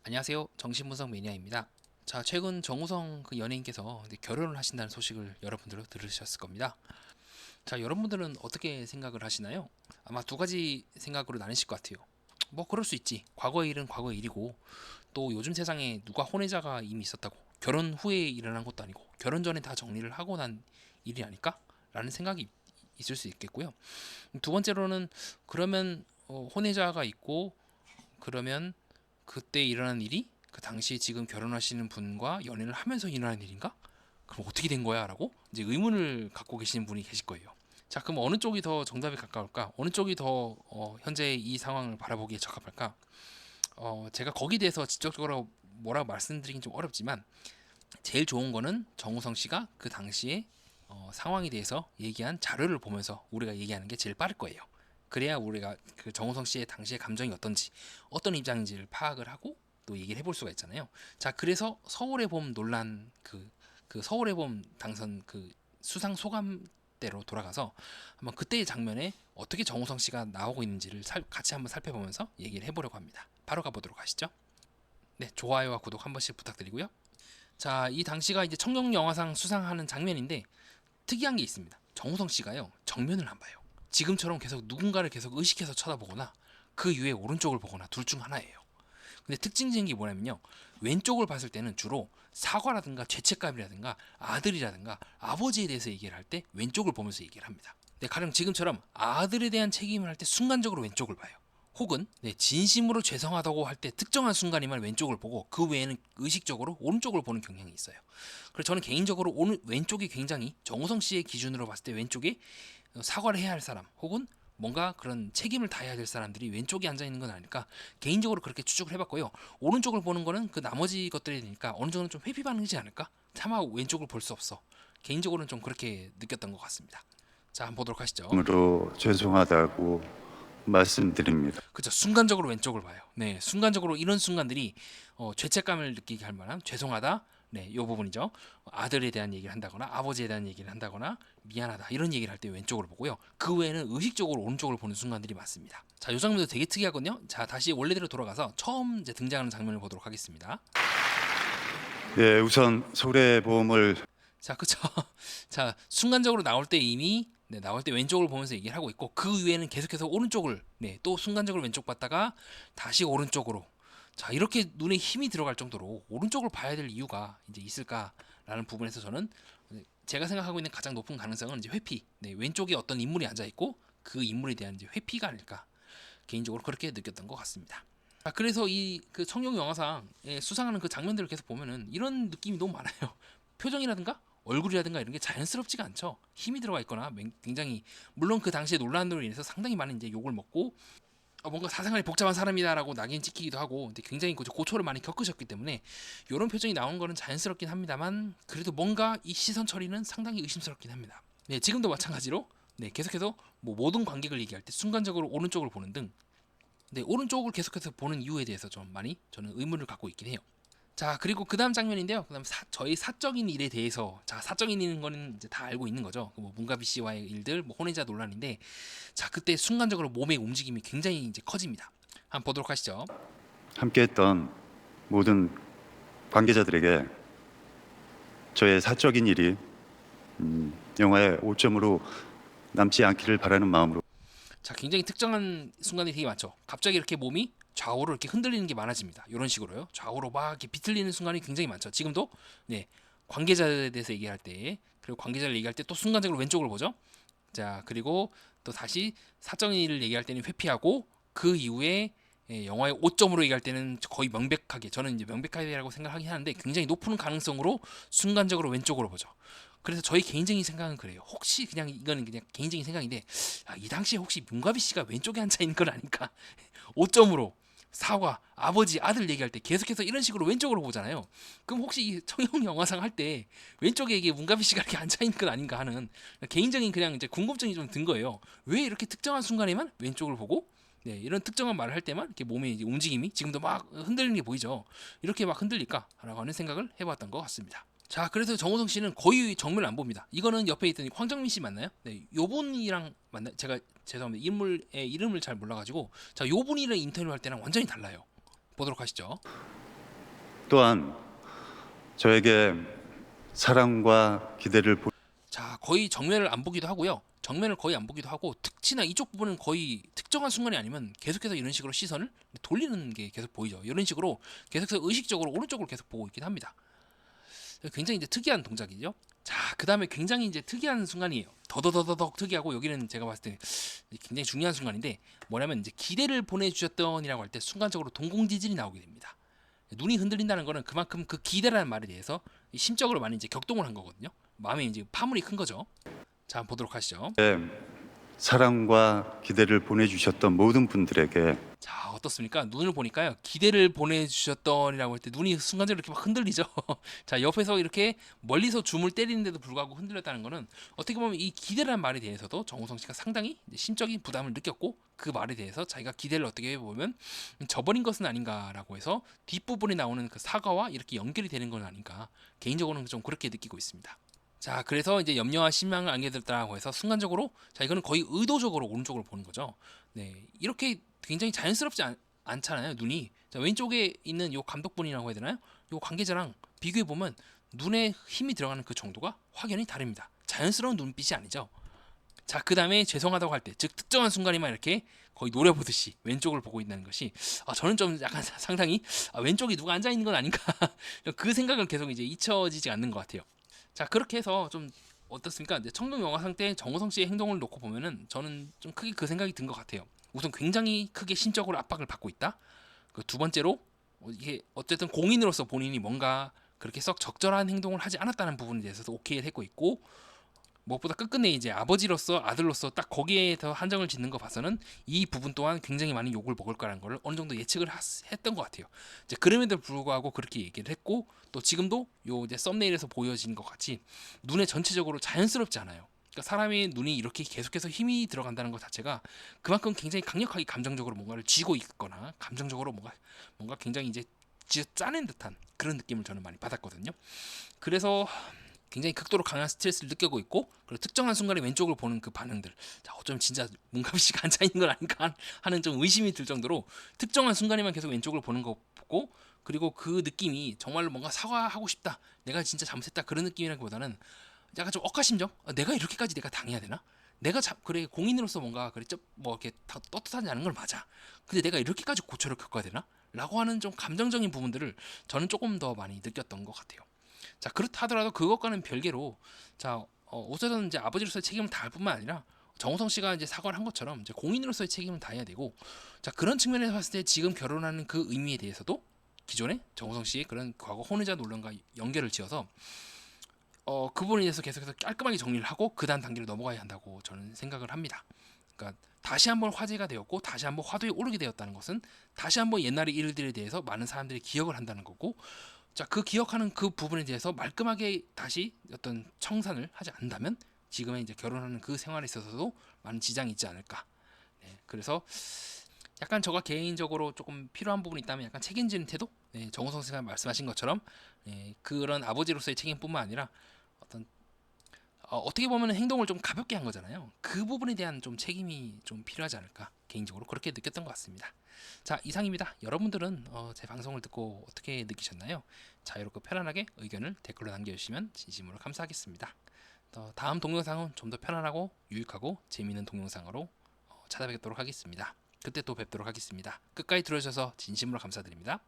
안녕하세요. 정신분석 매니아입니다. 자, 최근 정우성 그 연예인께서 이제 결혼을 하신다는 소식을 여러분들 들으셨을 겁니다. 자, 여러분들은 어떻게 생각을 하시나요? 아마 두 가지 생각으로 나뉘실 것 같아요. 뭐 그럴 수 있지. 과거의 일은 과거의 일이고 또 요즘 세상에 누가 혼외자가 이미 있었다고 결혼 후에 일어난 것도 아니고 결혼 전에 다 정리를 하고 난 일이 아닐까? 라는 생각이 있을 수 있겠고요. 두 번째로는 그러면 혼외자가 있고 그러면 그때 일어난 일이 그 당시 지금 결혼하시는 분과 연애를 하면서 일어난 일인가? 그럼 어떻게 된 거야? 라고 이제 의문을 갖고 계시는 분이 계실 거예요. 자, 그럼 어느 쪽이 더 정답에 가까울까? 어느 쪽이 더 현재 이 상황을 바라보기에 적합할까? 제가 거기에 대해서 직접적으로 뭐라고 말씀드리긴 좀 어렵지만 제일 좋은 거는 정우성 씨가 그 당시에 상황에 대해서 얘기한 자료를 보면서 우리가 얘기하는 게 제일 빠를 거예요. 그래야 우리가 그 정우성 씨의 당시의 감정이 어떤지 어떤 입장인지를 파악을 하고 또 얘기를 해볼 수가 있잖아요. 자, 그래서 서울의 봄 논란 그 서울의 봄 당선 그 수상 소감대로 돌아가서 한번 그때의 장면에 어떻게 정우성 씨가 나오고 있는지를 같이 한번 살펴보면서 얘기를 해보려고 합니다. 바로 가보도록 하시죠. 네, 좋아요와 구독 한 번씩 부탁드리고요. 자, 이 당시가 이제 청룡 영화상 수상하는 장면인데 특이한 게 있습니다. 정우성 씨가요 정면을 안 봐요. 지금처럼 계속 누군가를 계속 의식해서 쳐다보거나 그 위에 오른쪽을 보거나 둘 중 하나예요. 근데 특징적인 게 뭐냐면요, 왼쪽을 봤을 때는 주로 사과라든가 죄책감이라든가 아들이라든가 아버지에 대해서 얘기를 할 때 왼쪽을 보면서 얘기를 합니다. 네, 가령 지금처럼 아들에 대한 책임을 할 때 순간적으로 왼쪽을 봐요. 혹은 진심으로 죄송하다고 할 때 특정한 순간이면 왼쪽을 보고 그 외에는 의식적으로 오른쪽을 보는 경향이 있어요. 그래서 저는 개인적으로 오늘 왼쪽이 굉장히 정우성 씨의 기준으로 봤을 때 왼쪽에 사과를 해야 할 사람 혹은 뭔가 그런 책임을 다해야 될 사람들이 왼쪽에 앉아 있는 건 아닐까 개인적으로 그렇게 추측을 해봤고요. 오른쪽을 보는 거는 그 나머지 것들이 되니까 어느 정도 좀 회피 반응이지 않을까? 차마 왼쪽을 볼 수 없어. 개인적으로는 좀 그렇게 느꼈던 것 같습니다. 자, 한번 보도록 하시죠. 으로 죄송하다고 말씀드립니다. 그죠. 순간적으로 왼쪽을 봐요. 네, 순간적으로 이런 순간들이 죄책감을 느끼게 할 만한 죄송하다. 네, 요 부분이죠. 아들에 대한 얘기를 한다거나 아버지에 대한 얘기를 한다거나 미안하다 이런 얘기를 할 때 왼쪽으로 보고요. 그 외에는 의식적으로 오른쪽을 보는 순간들이 많습니다. 자, 요 장면도 되게 특이하거든요. 자, 다시 원래대로 돌아가서 처음 이제 등장하는 장면을 보도록 하겠습니다. 예, 우선 서울의 보험을 자, 그쵸. 자, 순간적으로 나올 때 이미 나올 때 왼쪽을 보면서 얘기를 하고 있고 그 위에는 계속해서 오른쪽을 또 순간적으로 왼쪽 봤다가 다시 오른쪽으로 자, 이렇게 눈에 힘이 들어갈 정도로 오른쪽을 봐야 될 이유가 이제 있을까라는 부분에서 저는 제가 생각하고 있는 가장 높은 가능성은 이제 회피. 왼쪽에 어떤 인물이 앉아 있고 그 인물에 대한 이제 회피가 아닐까. 개인적으로 그렇게 느꼈던 것 같습니다. 아, 그래서 이 그 청룡 영화상 수상하는 그 장면들을 계속 보면은 이런 느낌이 너무 많아요. 표정이라든가 얼굴이라든가 이런 게 자연스럽지가 않죠. 힘이 들어가 있거나 굉장히 물론 그 당시에 논란으로 인해서 상당히 많은 이제 욕을 먹고 뭔가 사생활이 복잡한 사람이다라고 낙인 찍히기도 하고 근데 굉장히 고초를 많이 겪으셨기 때문에 이런 표정이 나온 거는 자연스럽긴 합니다만 그래도 뭔가 이 시선 처리는 상당히 의심스럽긴 합니다. 네, 지금도 마찬가지로 계속해서 뭐 모든 관객을 얘기할 때 순간적으로 오른쪽을 보는 등 오른쪽을 계속해서 보는 이유에 대해서 좀 많이 저는 의문을 갖고 있긴 해요. 자, 그리고 그 다음 장면인데요. 그 다음 저희 사적인 일에 대해서, 자, 사적인 일인 거는 이제 다 알고 있는 거죠. 뭐 문가비 씨와의 일들, 뭐 혼외자 논란인데, 자, 그때 순간적으로 몸의 움직임이 굉장히 이제 커집니다. 한번 보도록 하시죠. 함께했던 모든 관계자들에게 저의 사적인 일이 영화의 오점으로 남지 않기를 바라는 마음으로 자, 굉장히 특정한 순간이 되게 많죠. 갑자기 이렇게 몸이 좌우로 이렇게 흔들리는 게 많아집니다. 이런 식으로요. 좌우로 막 이렇게 비틀리는 순간이 굉장히 많죠. 지금도 관계자에 대해서 얘기할 때 그리고 관계자를 얘기할 때 또 순간적으로 왼쪽을 보죠. 자, 그리고 또 다시 사적인 일을 얘기할 때는 회피하고 그 이후에 영화의 5점으로 얘기할 때는 거의 명백하게 저는 이제 명백하게라고 생각하긴 하는데 굉장히 높은 가능성으로 순간적으로 왼쪽으로 보죠. 그래서 저희 개인적인 생각은 그래요. 혹시 그냥 이거는 그냥 개인적인 생각인데 이 당시에 혹시 문가비 씨가 왼쪽에 앉아 있는 건 아닐까? 5점으로 사과, 아버지, 아들 얘기할 때 계속해서 이런 식으로 왼쪽으로 보잖아요. 그럼 혹시 이 청룡 영화상 할 때 왼쪽에 이게 문가비 씨가 이렇게 앉아 있는 건 아닌가 하는 개인적인 그냥 이제 궁금증이 좀 든 거예요. 왜 이렇게 특정한 순간에만 왼쪽을 보고 이런 특정한 말을 할 때만 이렇게 몸의 이제 움직임이 지금도 막 흔들리는 게 보이죠. 이렇게 막 흔들릴까라고 하는 생각을 해봤던 것 같습니다. 자, 그래서 정우성 씨는 거의 정면을 안 봅니다. 이거는 옆에 있던 황정민 씨 맞나요? 네, 요분이랑 맞나? 제가 죄송합니다. 인물의 이름을 잘 몰라가지고 자, 요분이랑 인터뷰할 때랑 완전히 달라요. 보도록 하시죠. 또한 저에게 사랑과 기대를 자, 거의 정면을 안 보기도 하고요. 정면을 거의 안 보기도 하고 특히나 이쪽 부분은 거의 특정한 순간이 아니면 계속해서 이런 식으로 시선을 돌리는 게 계속 보이죠. 이런 식으로 계속해서 의식적으로 오른쪽을 계속 보고 있긴 합니다. 굉장히 이제 특이한 동작이죠. 자, 그 다음에 굉장히 이제 특이한 순간이에요. 더더더더덕 특이하고 여기는 제가 봤을 때 굉장히 중요한 순간인데 뭐냐면 이제 기대를 보내주셨던이라고 할 때 순간적으로 동공지진이 나오게 됩니다. 눈이 흔들린다는 거는 그만큼 그 기대라는 말에 대해서 심적으로 많이 이제 격동을 한 거거든요. 마음에 이제 파문이 큰 거죠. 자, 한번 보도록 하시죠. 사랑과 기대를 보내주셨던 모든 분들에게 자, 어떻습니까? 눈을 보니까요. 기대를 보내주셨던이라고 할 때 눈이 순간적으로 이렇게 막 흔들리죠. 자, 옆에서 이렇게 멀리서 줌을 때리는데도 불구하고 흔들렸다는 거는 어떻게 보면 이 기대라는 말에 대해서도 정우성 씨가 상당히 이제 심적인 부담을 느꼈고 그 말에 대해서 자기가 기대를 어떻게 보면 저버린 것은 아닌가라고 해서 뒷부분에 나오는 그 사과와 이렇게 연결이 되는 건 아닌가 개인적으로는 좀 그렇게 느끼고 있습니다. 자, 그래서 이제 염려와 실망을 안게 됐다고 해서 순간적으로 자 이거는 거의 의도적으로 오른쪽으로 보는 거죠. 네, 이렇게 굉장히 자연스럽지 않잖아요 눈이. 자, 왼쪽에 있는 요 감독분이라고 해야 되나요? 요 관계자랑 비교해 보면 눈에 힘이 들어가는 그 정도가 확연히 다릅니다. 자연스러운 눈빛이 아니죠. 자, 그 다음에 죄송하다고 할 때, 즉 특정한 순간에만 이렇게 거의 노려보듯이 왼쪽을 보고 있다는 것이 저는 좀 약간 상당히 왼쪽에 누가 앉아 있는 건 아닌가 그 생각을 계속 이제 잊혀지지 않는 것 같아요. 자, 그렇게 해서 좀 어떻습니까? 이제 청룡 영화상 때 정우성 씨의 행동을 놓고 보면은 저는 좀 크게 그 생각이 든 것 같아요. 우선 굉장히 크게 심적으로 압박을 받고 있다. 그 두 번째로 이게 어쨌든 공인으로서 본인이 뭔가 그렇게 썩 적절한 행동을 하지 않았다는 부분에 대해서도 오케이를 했고 있고 무엇보다 끝끝내 이제 아버지로서 아들로서 딱 거기에 더 한정을 짓는 거 봐서는 이 부분 또한 굉장히 많은 욕을 먹을 거라는 걸 어느 정도 예측을 했던 것 같아요. 이제 그럼에도 불구하고 그렇게 얘기를 했고 또 지금도 요 이제 썸네일에서 보여진 것 같이 눈에 전체적으로 자연스럽지 않아요. 그러니까 사람의 눈이 이렇게 계속해서 힘이 들어간다는 것 자체가 그만큼 굉장히 강력하게 감정적으로 뭔가를 쥐고 있거나 감정적으로 뭔가 굉장히 이제 짜낸 듯한 그런 느낌을 저는 많이 받았거든요. 그래서 굉장히 극도로 강한 스트레스를 느끼고 있고 그리고 특정한 순간에 왼쪽을 보는 그 반응들 자 어쩌면 진짜 문가비 씨가 앉아있는 건 아닌가 하는 좀 의심이 들 정도로 특정한 순간에만 계속 왼쪽을 보는 거 보고 그리고 그 느낌이 정말로 뭔가 사과하고 싶다 내가 진짜 잘못했다 그런 느낌이라기보다는 약간 좀 억하심정 내가 이렇게까지 내가 당해야 되나 내가 그래 공인으로서 뭔가 그래 뭐 이렇게 떳떳하지 않은 걸 맞아 근데 내가 이렇게까지 고초를 겪어야 되나 라고 하는 좀 감정적인 부분들을 저는 조금 더 많이 느꼈던 것 같아요. 자, 그렇다 하더라도 그것과는 별개로 자 어쨌든 이제 아버지로서의 책임을 다할 뿐만 아니라 정우성 씨가 이제 사과를 한 것처럼 이제 공인으로서의 책임을 다해야 되고 자 그런 측면에서 봤을 때 지금 결혼하는 그 의미에 대해서도 기존에 정우성 씨의 그런 과거 혼외자 논란과 연결을 지어서 그 부분에 대해서 계속해서 깔끔하게 정리를 하고 그 다음 단계로 넘어가야 한다고 저는 생각을 합니다. 그러니까 다시 한번 화제가 되었고 다시 한번 화두에 오르게 되었다는 것은 다시 한번 옛날의 일들에 대해서 많은 사람들이 기억을 한다는 거고 자, 그 기억하는 그 부분에 대해서 말끔하게 다시 어떤 청산을 하지 않는다면 지금의 이제 결혼하는 그 생활에 있어서도 많은 지장이 있지 않을까. 네, 그래서 약간 저가 개인적으로 조금 필요한 부분이 있다면 약간 책임지는 태도. 네, 정우성 씨가 말씀하신 것처럼 네, 그런 아버지로서의 책임뿐만 아니라 어떤 어떻게 보면 행동을 좀 가볍게 한 거잖아요. 그 부분에 대한 좀 책임이 좀 필요하지 않을까 개인적으로 그렇게 느꼈던 것 같습니다. 자, 이상입니다. 여러분들은 제 방송을 듣고 어떻게 느끼셨나요? 자유롭고 편안하게 의견을 댓글로 남겨주시면 진심으로 감사하겠습니다. 다음 동영상은 좀 더 편안하고 유익하고 재미있는 동영상으로 찾아뵙도록 하겠습니다. 그때 또 뵙도록 하겠습니다. 끝까지 들어주셔서 진심으로 감사드립니다.